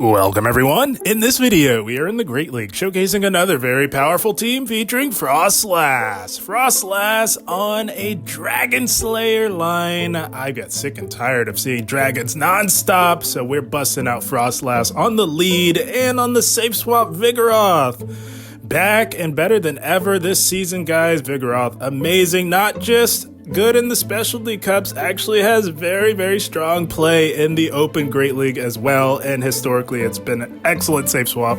Welcome everyone! In this video, we are in the Great League, showcasing another very powerful team featuring Froslass. Froslass on a Dragon Slayer line. I got sick and tired of seeing dragons non-stop, so we're busting out Froslass on the lead and on the safe swap Vigoroth. Back and better than ever this season, guys. Vigoroth, amazing, not just good in the specialty cups, actually has very strong play in the open Great League as well, and historically it's been an excellent safe swap,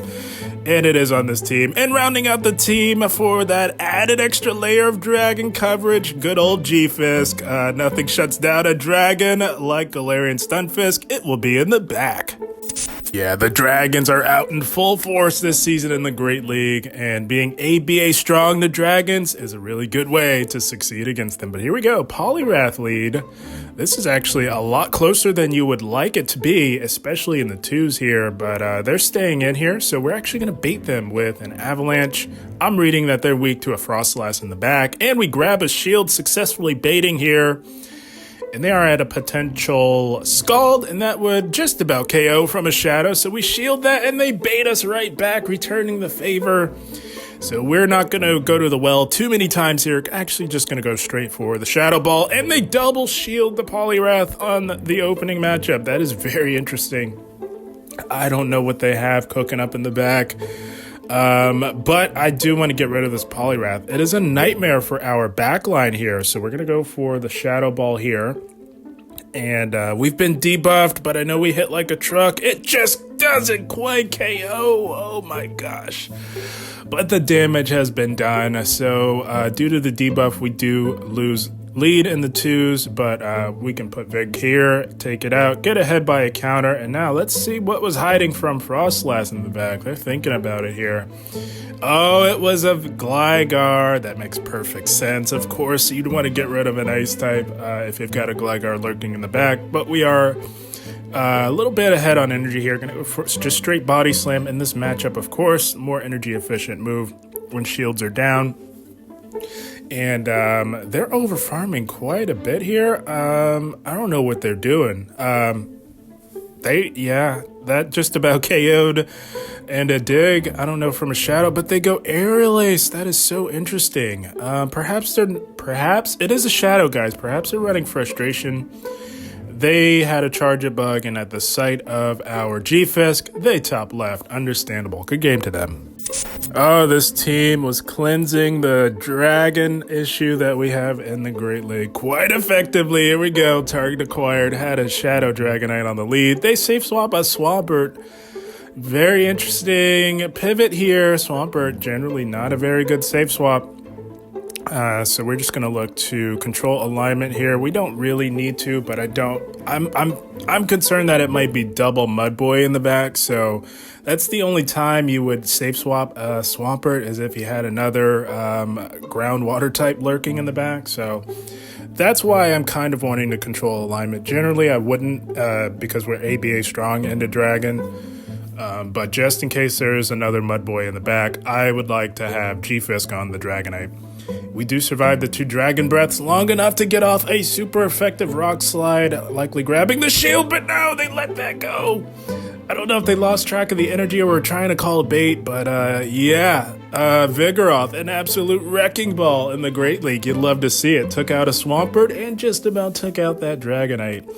and it is on this team. And rounding out the team for that added extra layer of dragon coverage, good old G-Fisk. Nothing shuts down a dragon like Galarian Stunfisk. It will be in the back. Yeah, the Dragons are out in full force this season in the Great League, and being ABA strong, the Dragons, is a really good way to succeed against them. But here we go, Poliwrath lead. This is actually a lot closer than you would like it to be, especially in the twos here, but they're staying in here, so we're actually going to bait them with an Avalanche. I'm reading that they're weak to a Froslass in the back, and we grab a shield, successfully baiting here. And they are at a potential Scald, and that would just about KO from a Shadow. So we shield that, and they bait us right back, returning the favor. So we're not going to go to the well too many times here. Actually, just going to go straight for the Shadow Ball. And they double shield the Poliwrath on the opening matchup. That is very interesting. I don't know what they have cooking up in the back. But I do want to get rid of this Poliwrath. It is a nightmare for our backline here, so we're going to go for the Shadow Ball here. And we've been debuffed, but I know we hit like a truck. It just doesn't quite KO. Oh my gosh. But the damage has been done, so due to the debuff, we do lose lead in the twos, but we can put Vig here, take it out, get ahead by a counter, and now let's see what was hiding from Froslass in the back. They're thinking about it here. Oh, it was a Gligar. That makes perfect sense. Of course, you'd want to get rid of an ice type if you've got a Gligar lurking in the back, but we are a little bit ahead on energy here. Gonna go for just straight body slam in this matchup, of course. More energy efficient move when shields are down. And they're over farming quite a bit here. I don't know what they're doing. That just about KO'd. And a dig, I don't know, from a Shadow, but they go Aerial Ace. That is so interesting. Perhaps it is a Shadow, guys. Perhaps they're running Frustration. They had a Charge-It bug, and at the sight of our G-Fisk, they top left. Understandable. Good game to them. Oh, this team was cleansing the dragon issue that we have in the Great League quite effectively. Here we go. Target acquired. Had a Shadow Dragonite on the lead. They safe swap a Swampert. Very interesting pivot here. Swampert, generally not a very good safe swap. So we're just going to look to control alignment here. We don't really need to, but I'm concerned that it might be double Mudboy in the back. So that's the only time you would safe swap a Swampert, is if you had another groundwater type lurking in the back. So that's why I'm kind of wanting to control alignment. Generally, I wouldn't because we're ABA strong into Dragon. But just in case there's another Mudboy in the back, I would like to have G-Fisk on the Dragonite. We do survive the 2 Dragon Breaths long enough to get off a super effective Rock Slide, likely grabbing the shield, but no, they let that go. I don't know if they lost track of the energy or were trying to call a bait, but Vigoroth, an absolute wrecking ball in the Great League. You'd love to see it. Took out a Swampert and just about took out that Dragonite.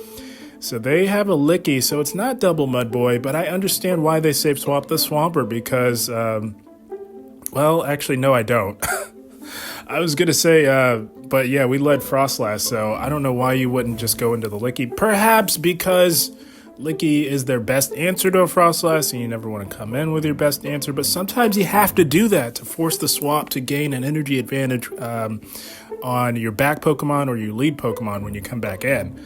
So they have a Licky, so it's not double Mudboy, but I understand why they safe swap the Swampert because, well, actually, no, I don't. I was going to say, but yeah, we led Froslass, so I don't know why you wouldn't just go into the Licky. Perhaps because Licky is their best answer to a Froslass, and you never want to come in with your best answer, but sometimes you have to do that to force the swap to gain an energy advantage on your back Pokemon or your lead Pokemon when you come back in.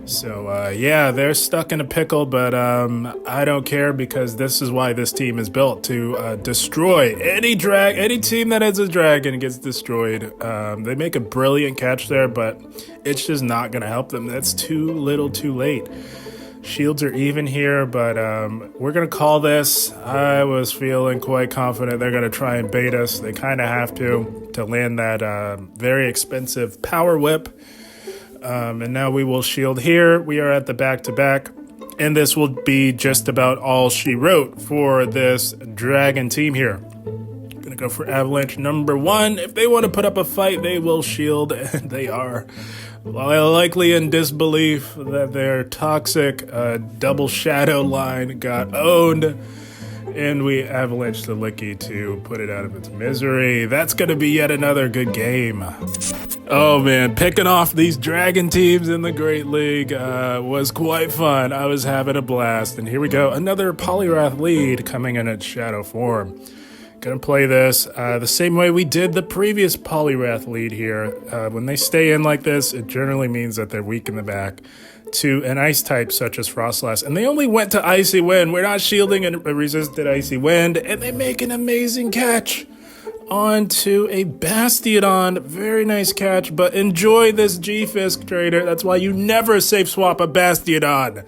So, yeah, they're stuck in a pickle, but I don't care because this is why this team is built, to destroy any team that has a dragon gets destroyed. They make a brilliant catch there, but it's just not going to help them. That's too little too late. Shields are even here, but we're going to call this. I was feeling quite confident they're going to try and bait us. They kind of have to land that very expensive Power Whip. And now we will shield here. We are at the back-to-back. And this will be just about all she wrote for this dragon team here. Gonna go for Avalanche number 1. If they want to put up a fight, they will shield, and they are. While likely in disbelief that their toxic double shadow line got owned, and we Avalanche the Licky to put it out of its misery. That's going to be yet another good game. Oh man, picking off these dragon teams in the Great League was quite fun. I was having a blast. And here we go, another Poliwrath lead coming in its shadow form. Gonna play this the same way we did the previous Poliwrath lead here. When they stay in like this, it generally means that they're weak in the back to an ice type such as Froslass. And they only went to Icy Wind. We're not shielding a resisted Icy Wind. And they make an amazing catch onto a Bastiodon. Very nice catch, but enjoy this G-Fisk, trader. That's why you never safe swap a Bastiodon.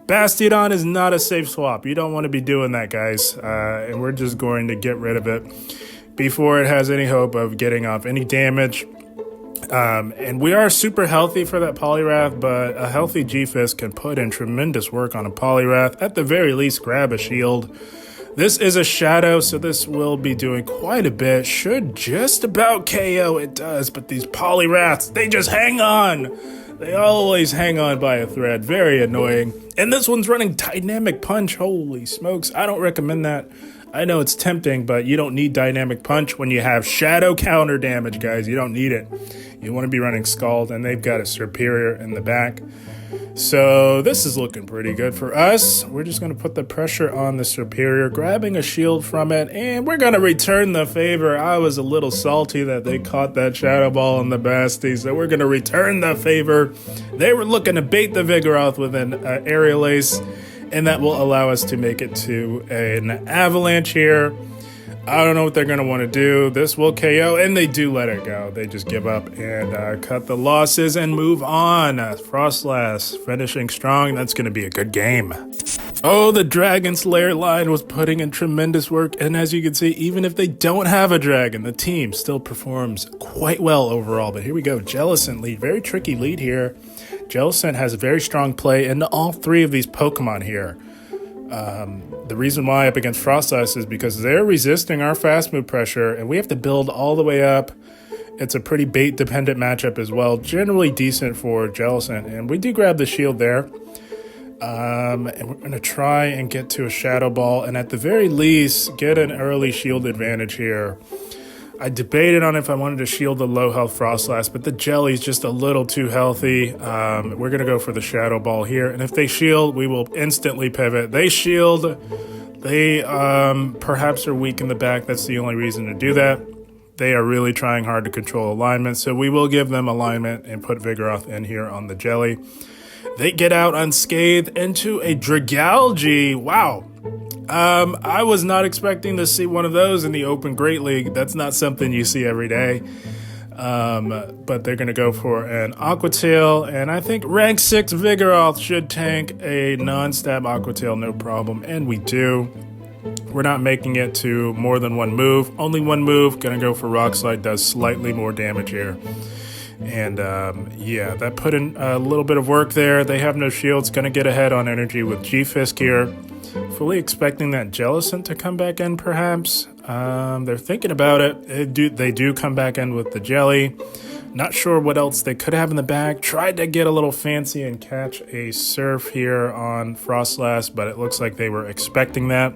Bastiodon is not a safe swap. You don't want to be doing that, guys. And we're just going to get rid of it before it has any hope of getting off any damage. And we are super healthy for that Poliwrath, but a healthy G-Fisk can put in tremendous work on a Poliwrath. At the very least, grab a shield. This is a shadow, so this will be doing quite a bit. Should just about KO, it does, but these Poliwraths, they just hang on. They always hang on by a thread. Very annoying. And this one's running Dynamic Punch. Holy smokes. I don't recommend that. I know it's tempting, but you don't need Dynamic Punch when you have Shadow counter damage, guys. You don't need it. You want to be running Scald, and they've got a Superior in the back. So this is looking pretty good for us. We're just going to put the pressure on the Superior, grabbing a shield from it, and we're going to return the favor. I was a little salty that they caught that Shadow Ball in the Basti, so we're going to return the favor. They were looking to bait the Vigoroth with an Aerial Ace, and that will allow us to make it to an Avalanche here. I don't know what they're going to want to do. This will KO, and they do let it go. They just give up and cut the losses and move on. Froslass finishing strong. That's going to be a good game. Oh, the Dragon Slayer line was putting in tremendous work, and as you can see, even if they don't have a dragon, the team still performs quite well overall. But here we go, Jellicent lead. Very tricky lead here. Jellicent has a very strong play into all 3 of these Pokemon here. The reason why up against Froslass is because they're resisting our fast move pressure, and we have to build all the way up. It's a pretty bait dependent matchup as well. Generally decent for Jellicent, and we do grab the shield there. And we're going to try and get to a Shadow Ball, and at the very least get an early shield advantage here. I debated on if I wanted to shield the low health Froslass, but the Jelly's just a little too healthy. We're going to go for the Shadow Ball here, and if they shield, we will instantly pivot. They shield. They perhaps are weak in the back. That's the only reason to do that. They are really trying hard to control alignment, so we will give them alignment and put Vigoroth in here on the Jelly. They get out unscathed into a Dragalge. Wow. I was not expecting to see one of those in the Open Great League. That's not something you see every day. But they're going to go for an Aqua Tail, and I think rank 6 Vigoroth should tank a non-stab Aqua Tail, no problem, and we do. We're not making it to more than 1 move. Only 1 move. Going to go for Rock Slide, does slightly more damage here. And yeah, that put in a little bit of work there. They have no shields. Going to get ahead on energy with G-Fisk here. Fully expecting that Jellicent to come back in, perhaps. They're thinking about it. They do come back in with the Jelly. Not sure what else they could have in the bag. Tried to get a little fancy and catch a Surf here on Froslass, but it looks like they were expecting that.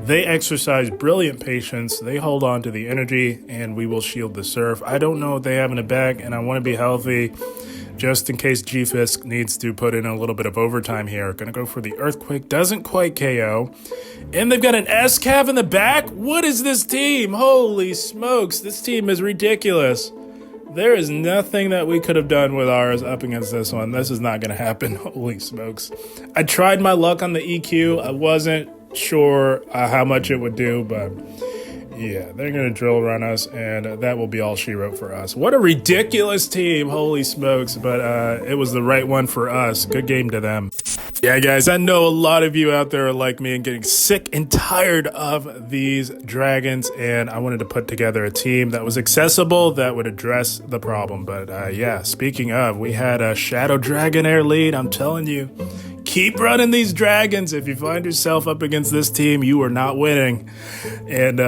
They exercise brilliant patience. They hold on to the energy, and we will shield the Surf. I don't know what they have in the bag, and I want to be healthy just in case G-Fisk needs to put in a little bit of overtime here. Gonna go for the Earthquake. Doesn't quite KO. And they've got an S-Cav in the back? What is this team? Holy smokes, this team is ridiculous. There is nothing that we could have done with ours up against this one. This is not gonna happen. Holy smokes. I tried my luck on the EQ. I wasn't sure how much it would do, but yeah, they're going to drill run us, and that will be all she wrote for us. What a ridiculous team. Holy smokes. But it was the right one for us. Good game to them. Yeah, guys, I know a lot of you out there are like me and getting sick and tired of these dragons, and I wanted to put together a team that was accessible, that would address the problem. But yeah, speaking of, we had a Shadow Dragonair lead. I'm telling you, keep running these dragons. If you find yourself up against this team, you are not winning. And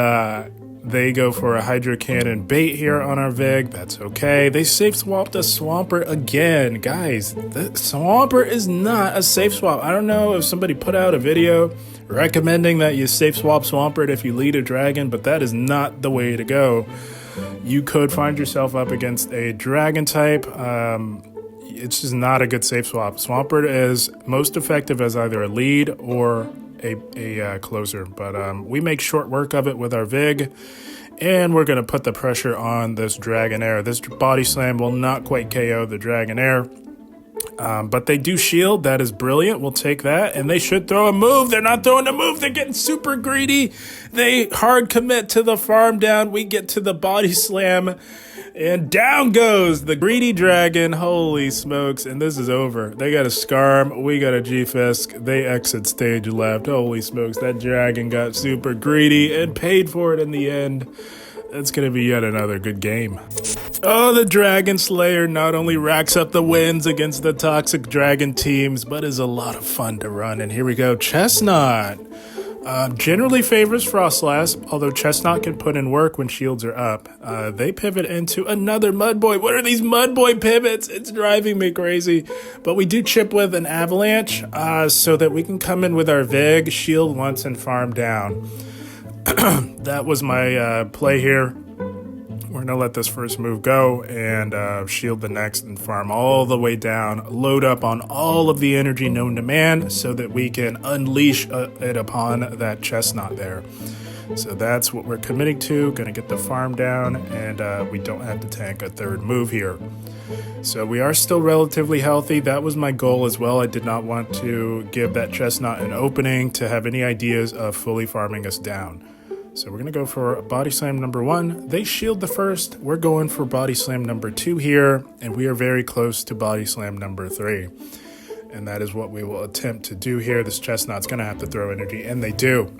they go for a Hydro Cannon bait here on our Vig. That's okay. They safe swapped a Swampert again. Guys, the Swampert is not a safe swap. I don't know if somebody put out a video recommending that you safe swap Swampert if you lead a dragon, but that is not the way to go. You could find yourself up against a dragon type. It's just not a good safe swap. Swampert is most effective as either a lead or a closer, but we make short work of it with our Vig, and we're going to put the pressure on this dragonair. This body slam will not quite KO the dragonair, but they do shield. That is brilliant. We'll take that, and they should throw a move. They're not throwing a move. They're getting super greedy. They hard commit to the farm down. We get to the body slam, and down goes the greedy dragon. Holy smokes. And this is over. They got a Scarm. We got a G-Fisk. They exit stage left. Holy smokes. That dragon got super greedy and paid for it in the end. That's going to be yet another good game. Oh, the Dragon Slayer not only racks up the wins against the toxic dragon teams, but is a lot of fun to run. And here we go. Chesnaught. Generally favors Froslass, although Chesnaught can put in work when shields are up. They pivot into another Mudboy. What are these Mudboy pivots? It's driving me crazy. But we do chip with an Avalanche so that we can come in with our Vig, shield once, and farm down. That was my play here. We're going to let this first move go and shield the next and farm all the way down. Load up on all of the energy known to man so that we can unleash it upon that Chesnaught there. So that's what we're committing to. Going to get the farm down, and we don't have to tank a third move here. So we are still relatively healthy. That was my goal as well. I did not want to give that Chesnaught an opening to have any ideas of fully farming us down. So we're going to go for body slam number 1. They shield the first. We're going for body slam number 2 here, and we are very close to body slam number 3. And that is what we will attempt to do here. This Chesnaught's going to have to throw energy, and they do.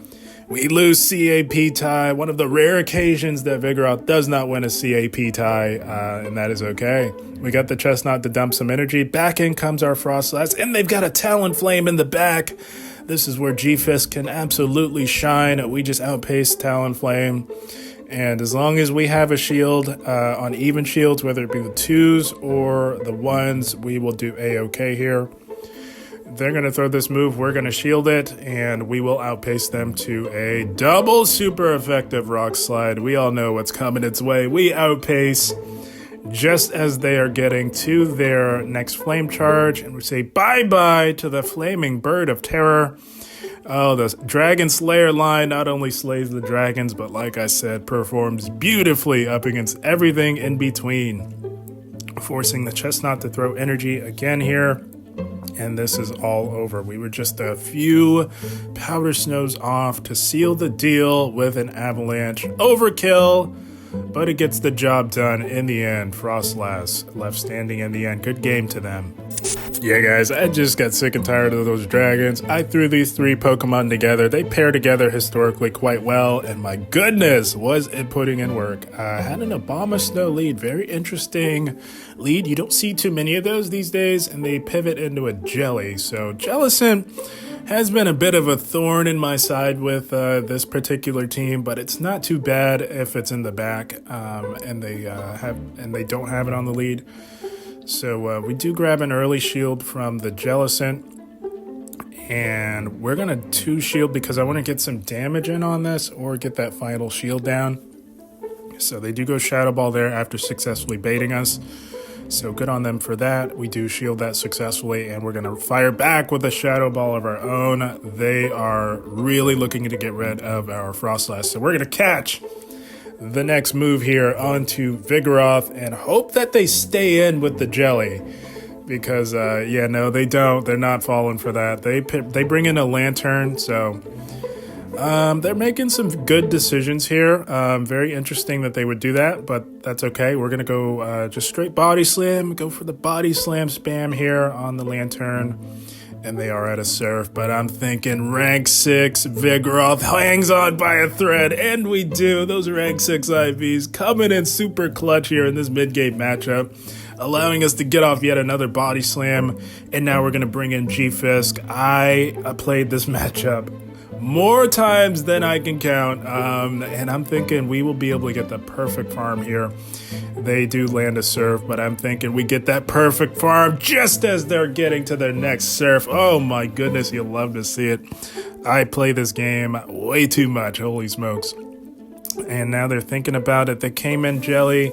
We lose CAP tie, one of the rare occasions that Vigoroth does not win a CAP tie, and that is okay. We got the Chesnaught to dump some energy. Back in comes our Froslass, and they've got a Talonflame in the back. This is where G-Fisk can absolutely shine. We just outpace Talonflame. And as long as we have a shield on even shields, whether it be the 2s or the 1s, we will do A-okay here. They're going to throw this move. We're going to shield it, and we will outpace them to a double super effective Rock Slide. We all know what's coming its way. We outpace just as they are getting to their next flame charge, and we say bye-bye to the flaming bird of terror. Oh, the Dragon Slayer line not only slays the dragons, but like I said, performs beautifully up against everything in between, forcing the Chesnaught to throw energy again here. And this is all over. We were just a few powder snows off to seal the deal with an Avalanche. Overkill, but it gets the job done in the end. Froslass left standing in the end. Good game to them. Yeah, guys, I just got sick and tired of those dragons. I threw these 3 Pokemon together. They pair together historically quite well, and my goodness, was it putting in work. I had an Abomasnow lead. Very interesting lead. You don't see too many of those these days, and they pivot into a Jelly. So Jellicent has been a bit of a thorn in my side with this particular team, but it's not too bad if it's in the back and they don't have it on the lead. So we do grab an early shield from the Jellicent, and we're going to 2 shield because I want to get some damage in on this or get that final shield down. So they do go Shadow Ball there after successfully baiting us. So good on them for that. We do shield that successfully, and we're going to fire back with a Shadow Ball of our own. They are really looking to get rid of our Froslass. So we're going to catch the next move here onto Vigoroth and hope that they stay in with the Jelly. Because, yeah, no, they don't. They're not falling for that. They bring in a Lantern, so they're making some good decisions here. Very interesting that they would do that, but that's okay. We're going to go just straight Body Slam, go for the Body Slam spam here on the Lantern. And they are at a surf, but I'm thinking rank 6 Vigoroth hangs on by a thread, and we do. Those rank 6 IVs coming in super clutch here in this mid-game matchup, allowing us to get off yet another body slam, and now we're going to bring in G-Fisk. I played this matchup more times than I can count, and I'm thinking we will be able to get the perfect farm here. They do land a surf, but I'm thinking we get that perfect farm just as they're getting to their next surf. Oh my goodness, you'll love to see it. I play this game way too much, holy smokes. And now they're thinking about it. They came in jelly.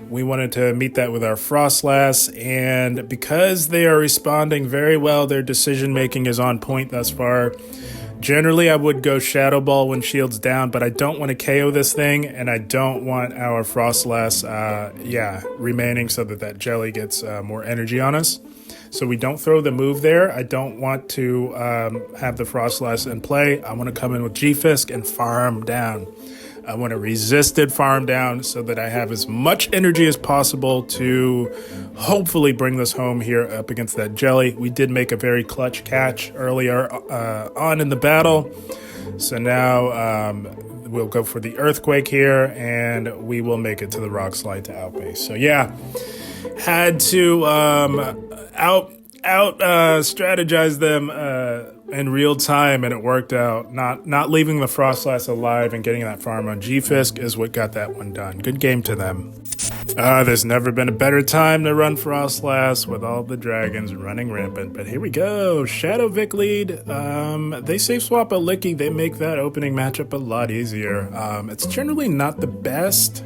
We wanted to meet that with our Froslass, and because they are responding very well, their decision making is on point thus far. Generally, I would go Shadow Ball when shield's down, but I don't want to KO this thing, and I don't want our Froslass, remaining so that jelly gets more energy on us. So we don't throw the move there. I don't want to have the Froslass in play. I want to come in with G-Fisk and farm down. I want to resisted farm down so that I have as much energy as possible to hopefully bring this home here up against that jelly. We did make a very clutch catch earlier on in the battle. So now we'll go for the earthquake here, and we will make it to the rock slide to outbase. So yeah, had to out strategize them in real time, and it worked out. Not leaving the Froslass alive and getting that farm on G-Fisk is what got that one done. Good game to them. There's never been a better time to run Froslass with all the dragons running rampant. But here we go. Shadow Vic lead. They safe swap a Licky. They make that opening matchup a lot easier. It's generally not the best,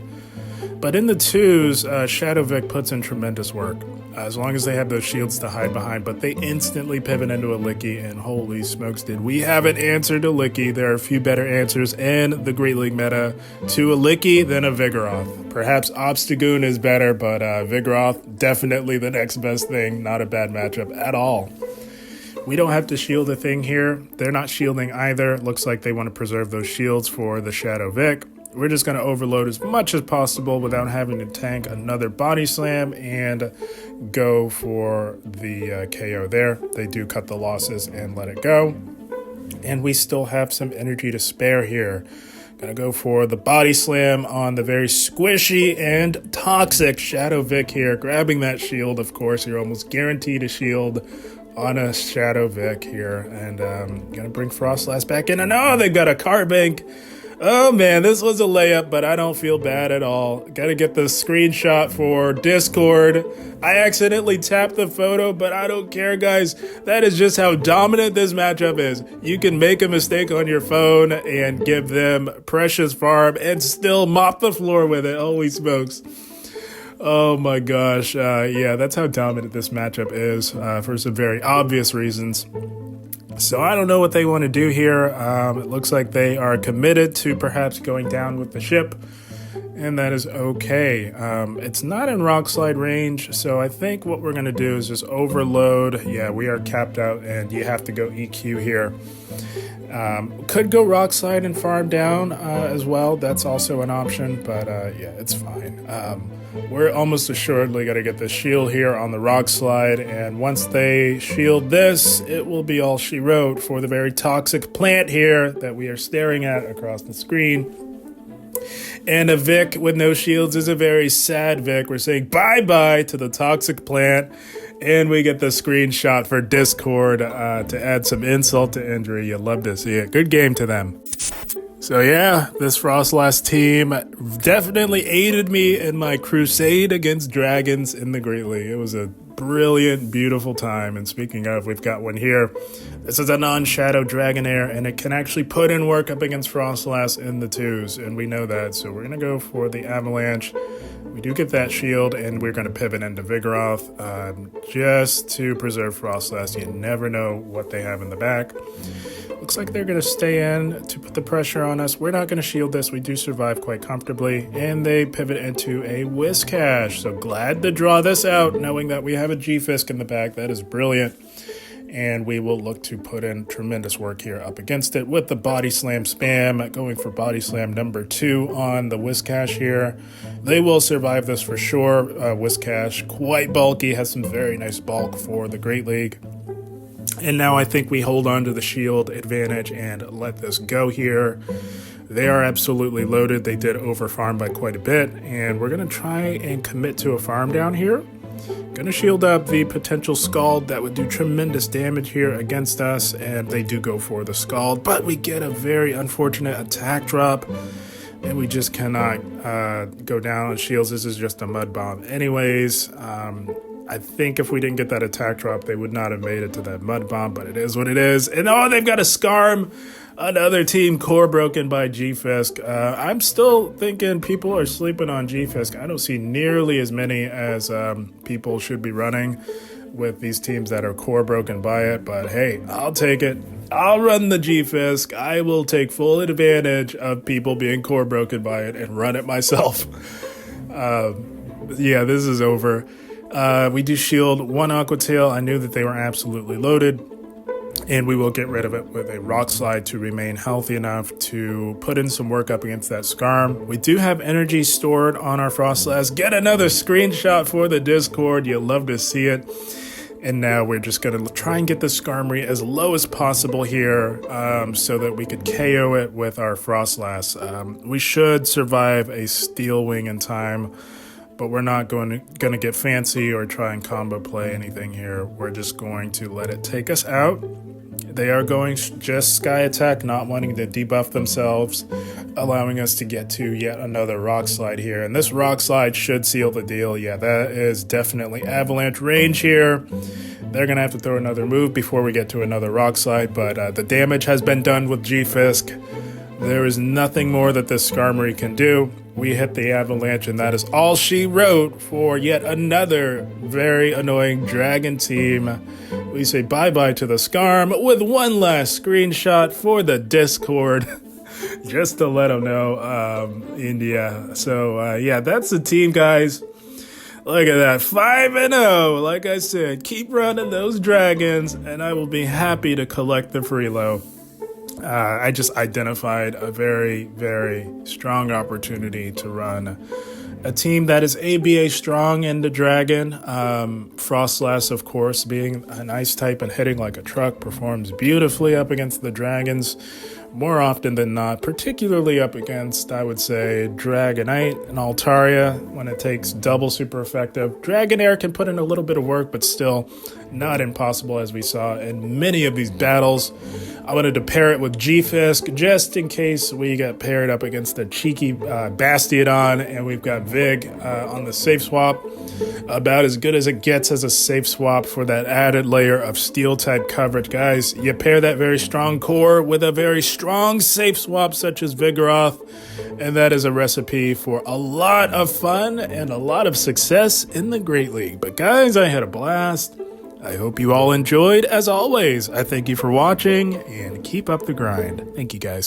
but in the twos, Shadow Vic puts in tremendous work. As long as they have those shields to hide behind, but they instantly pivot into a Licky, and holy smokes did we have an answer to Licky. There are a few better answers in the Great League meta to a Licky than a Vigoroth. Perhaps Obstagoon is better, but Vigoroth, definitely the next best thing. Not a bad matchup at all. We don't have to shield a thing here. They're not shielding either. Looks like they want to preserve those shields for the Shadow Vic. We're just going to overload as much as possible without having to tank another body slam and go for the KO there. They do cut the losses and let it go. And we still have some energy to spare here. Gonna go for the body slam on the very squishy and toxic Shadow Vic here. Grabbing that shield, of course. You're almost guaranteed a shield on a Shadow Vic here. And gonna bring Froslass back in. And oh, they've got a Carbink. Oh man, this was a layup, but I don't feel bad at all. Gotta get the screenshot for Discord. I accidentally tapped the photo, but I don't care, guys. That is just how dominant this matchup is. You can make a mistake on your phone and give them precious farm and still mop the floor with it. Holy smokes. Oh my gosh. Yeah, that's how dominant this matchup is for some very obvious reasons. So I don't know what they want to do here. It looks like they are committed to perhaps going down with the ship, and that is okay. It's not in rock slide range, so I think what we're going to do is just overload. Yeah, we are capped out, and you have to go EQ here. Could go rock slide and farm down as well. That's also an option, but yeah, it's fine. We're almost assuredly going to get the shield here on the rock slide, and once they shield this, it will be all she wrote for the very toxic plant here that we are staring at across the screen. And a Vic with no shields is a very sad Vic. We're saying bye-bye to the toxic plant, and we get the screenshot for Discord to add some insult to injury. You'll love to see it. Good game to them. So yeah, this Froslass team definitely aided me in my crusade against dragons in the Great League. It was a brilliant, beautiful time. And speaking of, we've got one here. This is a non-shadow dragonair, and it can actually put in work up against Froslass in the twos, and we know that. So we're going to go for the avalanche. We do get that shield, and we're going to pivot into Vigoroth just to preserve Froslass. You never know what they have in the back. Looks like they're going to stay in to put the pressure on us. We're not going to shield this. We do survive quite comfortably. And they pivot into a Whiscash. So glad to draw this out, knowing that we have a G-Fisk in the back. That is brilliant. And we will look to put in tremendous work here up against it with the body slam spam. Going for body slam number 2 on the Whiscash here. They will survive this for sure. Whiscash, quite bulky, has some very nice bulk for the Great League. And now I think we hold on to the shield advantage and let this go here. They are absolutely loaded. They did overfarm by quite a bit. And we're going to try and commit to a farm down here. Going to shield up the potential Scald that would do tremendous damage here against us. And they do go for the Scald. But we get a very unfortunate attack drop. And we just cannot go down on shields. This is just a mud bomb. Anyways, I think if we didn't get that attack drop, they would not have made it to that mud bomb, but it is what it is. And oh, they've got a Scarm, another team core broken by G-Fisk. I'm still thinking people are sleeping on G-Fisk. I don't see nearly as many as people should be running with these teams that are core broken by it, but hey, I'll take it. I'll run the G-Fisk. I will take full advantage of people being core broken by it and run it myself. Yeah, this is over. We do shield one Aqua Tail. I knew that they were absolutely loaded, and we will get rid of it with a Rock Slide to remain healthy enough to put in some work up against that Scarm. We do have energy stored on our Froslass. Get another screenshot for the Discord. You'll love to see it. And now we're just going to try and get the Skarmory as low as possible here so that we could KO it with our Froslass. We should survive a Steel Wing in time, but we're not going to get fancy or try and combo play anything here. We're just going to let it take us out. They are going just Sky Attack, not wanting to debuff themselves, allowing us to get to yet another Rock Slide here. And this Rock Slide should seal the deal. Yeah, that is definitely Avalanche range here. They're going to have to throw another move before we get to another Rock Slide, but the damage has been done with G-Fisk. There is nothing more that this Skarmory can do. We hit the Avalanche, and that is all she wrote for yet another very annoying dragon team. We say bye-bye to the Skarm with one last screenshot for the Discord, just to let them know, India. So, yeah, that's the team, guys. Look at that, 5-0. Like I said, keep running those dragons, and I will be happy to collect the freelo. I just identified a very, very strong opportunity to run a team that is ABA strong in the dragon. Froslass, of course, being an ice type and hitting like a truck, performs beautifully up against the dragons more often than not, particularly up against, I would say, Dragonite and Altaria when it takes double super effective. Dragonair can put in a little bit of work, but still not impossible as we saw in many of these battles. I wanted to pair it with G-Fisk just in case we got paired up against a cheeky Bastiodon, and we've got Vig on the safe swap. About as good as it gets as a safe swap for that added layer of steel type coverage. Guys, you pair that very strong core with a very strong safe swap such as Vigoroth, and that is a recipe for a lot of fun and a lot of success in the Great League. But guys, I had a blast. I hope you all enjoyed. As always, I thank you for watching and keep up the grind. Thank you, guys.